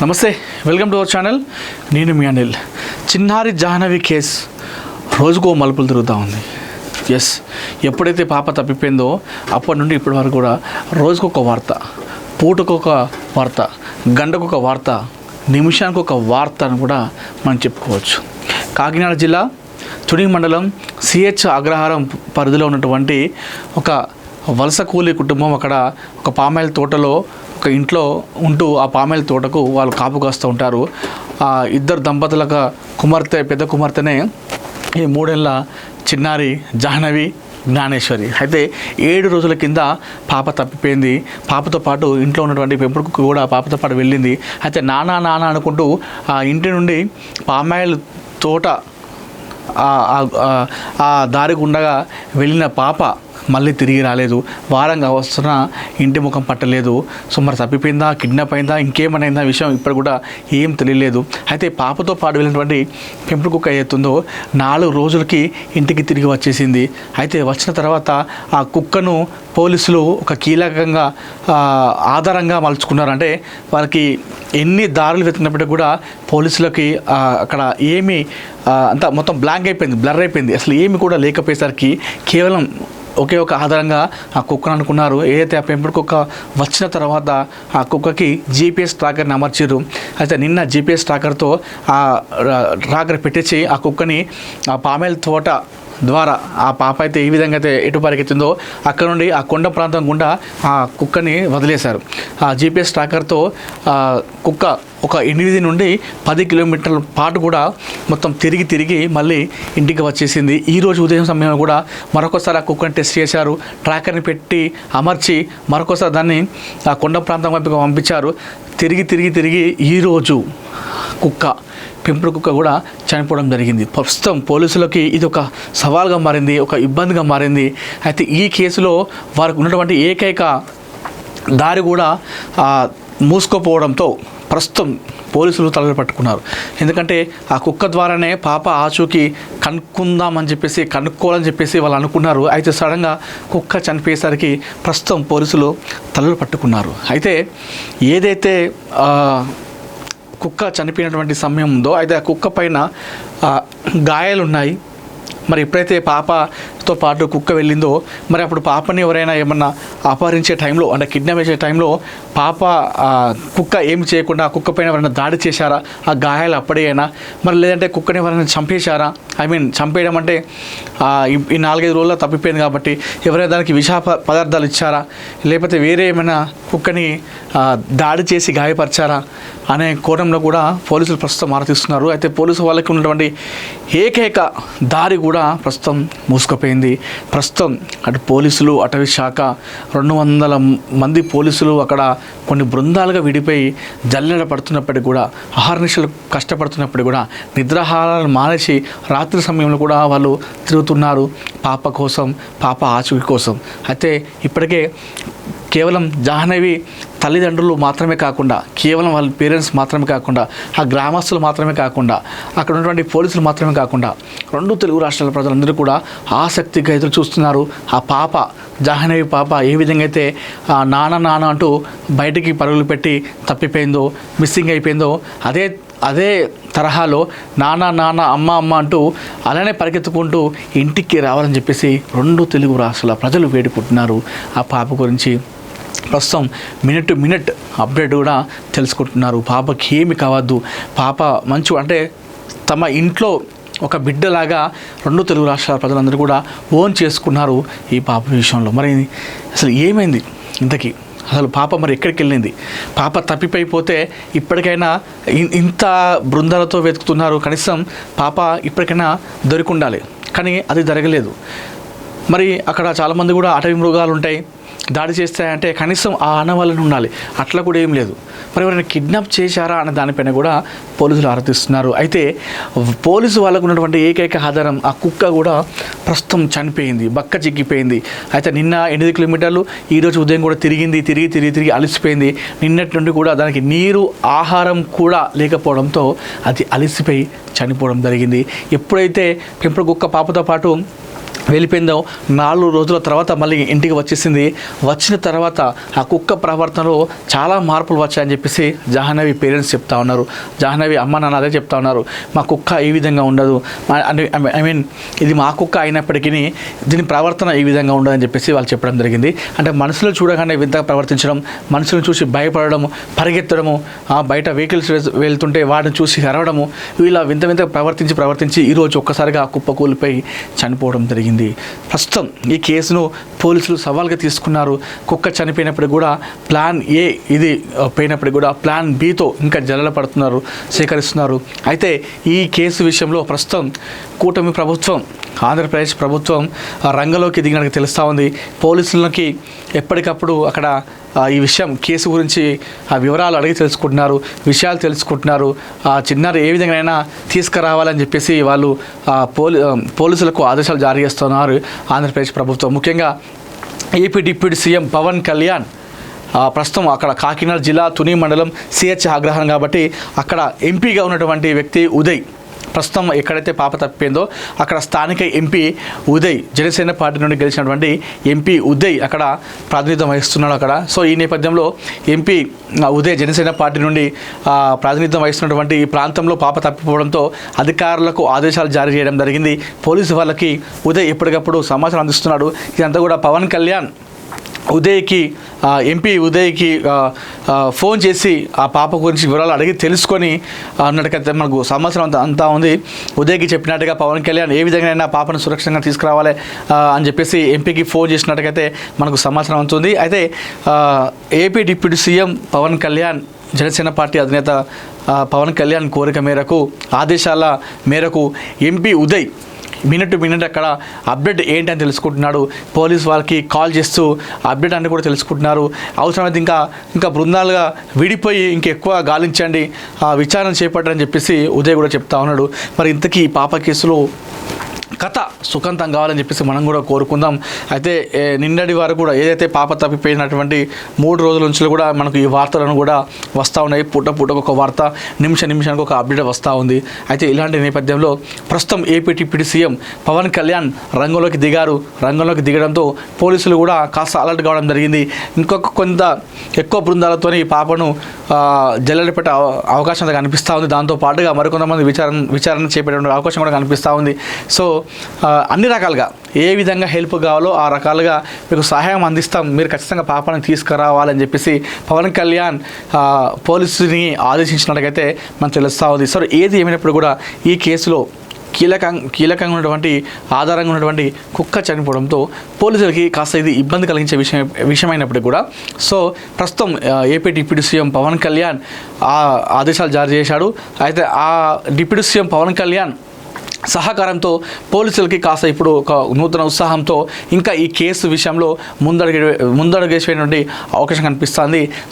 నమస్తే, welcome to our channel. నేను మీ అనిల్. చిన్నారి జాహ్నవి కేస్ రోజుకో మలుపులు తిరుగుతూ ఉంది. ఎస్, ఎప్పుడైతే పాప తప్పిపోయిందో అప్పటి నుండి ఇప్పటి వరకు కూడా రోజుకొక వార్త, పూటకొక వార్త, గంటకొక వార్త, నిమిషానికి ఒక వార్త అని కూడా మనం చెప్పుకోవచ్చు. కాకినాడ జిల్లా తుని మండలం సిహెచ్ అగ్రహారం పరిధిలో ఉన్నటువంటి ఒక వలస కూలీ కుటుంబం అక్కడ ఒక పామాయిల్ తోటలో ఒక ఇంట్లో ఉంటూ ఆ పామాయిల్ తోటకు వాళ్ళు కాపు కాస్తూ ఉంటారు. ఆ ఇద్దరు దంపతులకు పెద్ద కుమార్తెనే ఈ 3 ఏళ్ల చిన్నారి జాహ్నవి జ్ఞానేశ్వరి. అయితే 7 రోజుల కింద పాప తప్పిపోయింది. పాపతో పాటు ఇంట్లో ఉన్నటువంటి పెంపుడుకు కూడా పాపతో పాటు వెళ్ళింది. అయితే నానా అనుకుంటూ ఆ ఇంటి నుండి పామాయిల్ తోట ఆ దారి గుండగా వెళ్ళిన పాప మళ్ళీ తిరిగి రాలేదు. వారంగా వస్తున్న ఇంటి ముఖం పట్టలేదు. సో మరి తప్పిపోయిందా, కిడ్నాప్ అయిందా, ఇంకేమైనా విషయం ఇప్పుడు కూడా ఏం తెలియలేదు. అయితే పాపతో పాటు వెళ్ళినటువంటి పెంపుడు కుక్క ఏతుందో 4 రోజులకి ఇంటికి తిరిగి వచ్చేసింది. అయితే వచ్చిన తర్వాత ఆ కుక్కను పోలీసులు ఒక కీలకంగా ఆధారంగా మలుచుకున్నారు. అంటే వాళ్ళకి ఎన్ని దారులు వెతికినప్పటికీ కూడా పోలీసులకి అక్కడ ఏమీ అంతా మొత్తం బ్లర్ అయిపోయింది. అసలు ఏమి కూడా లేకపోయేసరికి కేవలం ఒకే ఒక ఆధారంగా ఆ కుక్కను అనుకున్నారు. ఏదైతే ఆ పెంపుడు కుక్క వచ్చిన తర్వాత ఆ కుక్కకి జీపీఎస్ ట్రాకర్ని అమర్చారు. అయితే నిన్న జీపీఎస్ ట్రాకర్తో ఆ ట్రాకర్ పెట్టించి ఆ కుక్కని ఆ పామాయిల్ తోట ద్వారా ఆ పాప అయితే ఏ విధంగా అయితే ఎటు పరిగెత్తిందో అక్కడ నుండి ఆ కొండ ప్రాంతం గుండా ఆ కుక్కని వదిలేశారు. ఆ జీపీఎస్ ట్రాకర్తో కుక్క ఒక 8 నుండి 10 కిలోమీటర్ల పాటు కూడా మొత్తం తిరిగి మళ్ళీ ఇంటికి వచ్చేసింది. ఈరోజు ఉదయం సమయంలో కూడా మరొకసారి ఆ కుక్కని టెస్ట్ చేశారు. ట్రాకర్ని పెట్టి అమర్చి మరొకసారి దాన్ని ఆ కొండ ప్రాంతం వైపుగా పంపించారు. తిరిగి ఈరోజు పెంపుడు కుక్క కూడా చనిపోవడం జరిగింది. ప్రస్తుతం పోలీసులకి ఇది ఒక సవాల్గా మారింది, ఒక ఇబ్బందిగా మారింది. అయితే ఈ కేసులో వారికి ఉన్నటువంటి ఏకైక దారి కూడా మూసుకుపోవడంతో ప్రస్తుతం పోలీసులు తలలు పట్టుకున్నారు. ఎందుకంటే ఆ కుక్క ద్వారానే పాప ఆచూకీ కనుక్కోవాలని చెప్పేసి వాళ్ళు అనుకున్నారు. అయితే సడన్గా కుక్క చనిపోయేసరికి ప్రస్తుతం పోలీసులు తలలు పట్టుకున్నారు. అయితే ఏదైతే కుక్క చనిపోయినటువంటి సమయం ఉందో అయితే ఆ కుక్క పైన గాయాలు ఉన్నాయి. మరి ఎప్పుడైతే పాపతో పాటు కుక్క వెళ్ళిందో మరి అప్పుడు పాపని ఎవరైనా ఏమన్నా అపహరించే టైంలో అంటే కిడ్నాప్ చేసే టైంలో పాప కుక్క ఏమి చేయకుండా ఆ కుక్క పైన ఎవరైనా దాడి చేశారా, ఆ గాయాలు అప్పుడే అయినా మరి లేదంటే కుక్కని ఎవరైనా చంపేశారా, చంపేయడం అంటే ఈ 4-5 రోజుల్లో తప్పిపోయింది కాబట్టి ఎవరైనా దానికి విష పదార్థాలు ఇచ్చారా, లేకపోతే వేరే ఏమైనా కుక్కని దాడి చేసి గాయపరిచారా అనే కోణంలో కూడా పోలీసులు ప్రస్తుతం ఆరాధిస్తున్నారు. అయితే పోలీసు వాళ్ళకి ఉన్నటువంటి ఏకైక దారి కూడా ప్రస్తుతం మూసుకుపోయింది. ప్రస్తుతం అటు పోలీసులు, అటవీ శాఖ 200 మంది పోలీసులు అక్కడ కొన్ని బృందాలుగా విడిపోయి జల్లెడ పడుతున్నప్పటికీ కూడా, అహర్నిశలు కష్టపడుతున్నప్పటికీ కూడా నిద్రాహారాలు మానేసి రాత్రి సమయంలో కూడా వాళ్ళు తిరుగుతున్నారు పాప కోసం, పాప ఆచూకీ కోసం. అయితే ఇప్పటికే కేవలం జాహ్నవి తల్లిదండ్రులు మాత్రమే కాకుండా, కేవలం వాళ్ళ పేరెంట్స్ మాత్రమే కాకుండా, ఆ గ్రామస్తులు మాత్రమే కాకుండా, అక్కడ ఉన్నటువంటి పోలీసులు మాత్రమే కాకుండా 2 తెలుగు రాష్ట్రాల ప్రజలందరూ కూడా ఆసక్తిగా ఎదురు చూస్తున్నారు. ఆ పాప జాహ్నవి పాప ఏ విధంగా అయితే నాన్న అంటూ బయటికి పరుగులు పెట్టి తప్పిపోయిందో, మిస్సింగ్ అయిపోయిందో అదే తరహాలో నాన్న అమ్మ అంటూ అలానే పరిగెత్తుకుంటూ ఇంటికి రావాలని చెప్పేసి 2 తెలుగు రాష్ట్రాల ప్రజలు వేడుకుంటున్నారు. ఆ పాప గురించి ప్రస్తుతం మినిట్ టు మినిట్ అప్డేట్ కూడా తెలుసుకుంటున్నారు. పాపకి ఏమి కావద్దు, పాప అంటే తమ ఇంట్లో ఒక బిడ్డలాగా 2 తెలుగు రాష్ట్రాల ప్రజలందరూ కూడా ఓన్ చేసుకున్నారు ఈ పాప విషయంలో. మరి అసలు ఏమైంది ఇంతకీ, అసలు పాప మరి ఎక్కడికి వెళ్ళింది? పాప తప్పిపోయిపోతే ఇప్పటికైనా ఇంత బృందాలతో వెతుకుతున్నారు, కనీసం పాప ఇప్పటికైనా దొరికి ఉండాలి. కానీ అది జరగలేదు. మరి అక్కడ చాలామంది కూడా అటవీ మృగాలు ఉంటాయి, దాడి చేస్తాయంటే కనీసం ఆ ఆనవాళ్ళని ఉండాలి, అట్లా కూడా ఏం లేదు. మరి ఎవరైనా కిడ్నాప్ చేశారా అనే దానిపైన కూడా పోలీసులు ఆరాధిస్తున్నారు. అయితే పోలీసు వాళ్ళకు ఉన్నటువంటి ఏకైక ఆధారం ఆ కుక్క కూడా ప్రస్తుతం చనిపోయింది, బక్క చిక్కిపోయింది. అయితే నిన్న 8 కిలోమీటర్లు, ఈరోజు ఉదయం కూడా తిరిగి అలసిపోయింది. నిన్నటి నుండి కూడా దానికి నీరు, ఆహారం కూడా లేకపోవడంతో అది అలసిపోయి చనిపోవడం జరిగింది. ఎప్పుడైతే పెంపుడు కుక్క పాపతో పాటు వెళ్ళిపోయిందో 4 రోజుల తర్వాత మళ్ళీ ఇంటికి వచ్చేసింది. వచ్చిన తర్వాత ఆ కుక్క ప్రవర్తనలో చాలా మార్పులు వచ్చాయని చెప్పేసి జాహ్నవి పేరెంట్స్ చెప్తా ఉన్నారు. జాహ్నవి అమ్మ నాన్న అదే చెప్తా ఉన్నారు, మా కుక్క ఈ విధంగా ఉండదు, ఐ మీన్ ఇది మా కుక్క అయినప్పటికీ దీని ప్రవర్తన ఈ విధంగా ఉండదని చెప్పేసి వాళ్ళు చెప్పడం జరిగింది. అంటే మనుషులు చూడగానే వింతగా ప్రవర్తించడం, మనుషులను చూసి భయపడము, పరిగెత్తడము, బయట వెహికల్స్ వెళ్తుంటే వాటిని చూసి అరవడము, ఇలా వింత వింతగా ప్రవర్తించి ఈరోజు ఒక్కసారిగా ఆ కుప్ప కూలిపోయి చనిపోవడం జరిగింది. ప్రస్తుతం ఈ కేసును పోలీసులు సవాల్గా తీసుకున్నారు. కుక్క చనిపోయినప్పుడు కూడా ప్లాన్ ఏ ఇది పోయినప్పుడు కూడా ప్లాన్ బితో ఇంకా జల్లెడ పడుతున్నారు, సేకరిస్తున్నారు. అయితే ఈ కేసు విషయంలో ప్రస్తుతం కూటమి ప్రభుత్వం, ఆంధ్రప్రదేశ్ ప్రభుత్వం రంగంలోకి దిగినట్టు తెలుస్తూ ఉంది. పోలీసులకి ఎప్పటికప్పుడు అక్కడ ఈ విషయం కేసు గురించి ఆ వివరాలు అడిగి తెలుసుకుంటున్నారు, విషయాలు తెలుసుకుంటున్నారు. చిన్నారి ఏ విధంగానైనా తీసుకురావాలని చెప్పేసి వాళ్ళు పోలీసులకు ఆదేశాలు జారీ చేస్తున్నారు ఆంధ్రప్రదేశ్ ప్రభుత్వం. ముఖ్యంగా AP deputy CM Pawan Kalyan ప్రస్తుతం అక్కడ కాకినాడ జిల్లా తుని మండలం సిహెచ్ ఆగ్రహం కాబట్టి అక్కడ ఎంపీగా ఉన్నటువంటి వ్యక్తి ఉదయ్, ప్రస్తుతం ఎక్కడైతే పాప తప్పిపోయిందో అక్కడ స్థానిక ఎంపీ ఉదయ్, జనసేన పార్టీ నుండి గెలిచినటువంటి ఎంపీ ఉదయ్ అక్కడ ప్రాతినిధ్యం వహిస్తున్నాడు అక్కడ. సో ఈ నేపథ్యంలో ఎంపీ ఉదయ్ జనసేన పార్టీ నుండి ప్రాతినిధ్యం వహిస్తున్నటువంటి ఈ ప్రాంతంలో పాప తప్పిపోవడంతో అధికారులకు ఆదేశాలు జారీ చేయడం జరిగింది. పోలీసు వాళ్ళకి ఉదయ్ ఎప్పటికప్పుడు సమాచారం అందిస్తున్నాడు. ఇదంతా కూడా పవన్ కళ్యాణ్ ఉదయ్కి, ఎంపీ ఉదయ్కి ఫోన్ చేసి ఆ పాప గురించి వివరాలు అడిగి తెలుసుకొని అన్నట్టుకైతే మనకు సమాచారం అంతా ఉంది. ఉదయ్కి చెప్పినట్టుగా పవన్ కళ్యాణ్ ఏ విధంగా పాపను సురక్షితంగా తీసుకురావాలి అని చెప్పేసి ఎంపీకి ఫోన్ చేసినట్టుగైతే మనకు సమాచారం అవుతుంది. అయితే AP deputy CM Pawan Kalyan, Janasena party అధినేత పవన్ కళ్యాణ్ కోరిక మేరకు, ఆదేశాల మేరకు ఎంపీ ఉదయ్ మినిట్ అక్కడ అప్డేట్ ఏంటని తెలుసుకుంటున్నాడు. పోలీస్ వాళ్ళకి కాల్ చేస్తూ అప్డేట్ అంటే కూడా తెలుసుకుంటున్నారు. అవసరమైతే ఇంకా బృందాలుగా విడిపోయి ఇంకెక్కువ గాలించండి, విచారణ చేపట్టని చెప్పేసి ఉదయ్ కూడా చెప్తా ఉన్నాడు. మరి ఇంతకీ ఈ పాప కేసులో కథ సుఖంతం కావాలని చెప్పేసి మనం కూడా కోరుకుందాం. అయితే నిన్నటి వరకు కూడా ఏదైతే పాప తప్పిపోయినటువంటి 3 రోజుల నుంచి కూడా మనకు ఈ వార్తలను కూడా వస్తూ ఉన్నాయి. పూటకు ఒక వార్త, నిమిషానికి ఒక అప్డేట్ వస్తూ ఉంది. అయితే ఇలాంటి నేపథ్యంలో ప్రస్తుతం AP deputy CM Pawan Kalyan రంగంలోకి దిగడంతో పోలీసులు కూడా కాస్త అలర్ట్ కావడం జరిగింది. కొంత ఎక్కువ బృందాలతో ఈ పాపను జల్లెడ పెట్టే అవకాశం కనిపిస్తూ ఉంది. దాంతో పాటుగా మరికొంతమంది విచారణ చేపట్టే అవకాశం కూడా కనిపిస్తూ ఉంది. సో అన్ని రకాలుగా ఏ విధంగా హెల్ప్ కావాలో ఆ రకాలుగా మీకు సహాయం అందిస్తాం, మీరు ఖచ్చితంగా పాపను తీసుకురావాలని చెప్పేసి పవన్ కళ్యాణ్ పోలీసుని ఆదేశించినట్టుగైతే మనకు తెలుస్తూ ఉంది. సో ఏది ఏమైనప్పుడు కూడా ఈ కేసులో కీలకంగా ఉన్నటువంటి ఆధారంగా ఉన్నటువంటి కుక్క చనిపోవడంతో పోలీసులకి కాస్త ఇది ఇబ్బంది కలిగించే విషయమైనప్పటికీ కూడా సో ప్రస్తుతం AP deputy CM Pawan Kalyan ఆదేశాలు జారీ చేశాడు. అయితే ఆ డిప్యూటీ సీఎం పవన్ కళ్యాణ్ సహకారంతో పోలీసులకి కాస్త ఇప్పుడు ఒక నూతన ఉత్సాహంతో ఇంకా ఈ కేసు విషయంలో ముందడుగేసేటువంటి అవకాశం కనిపిస్తుంది.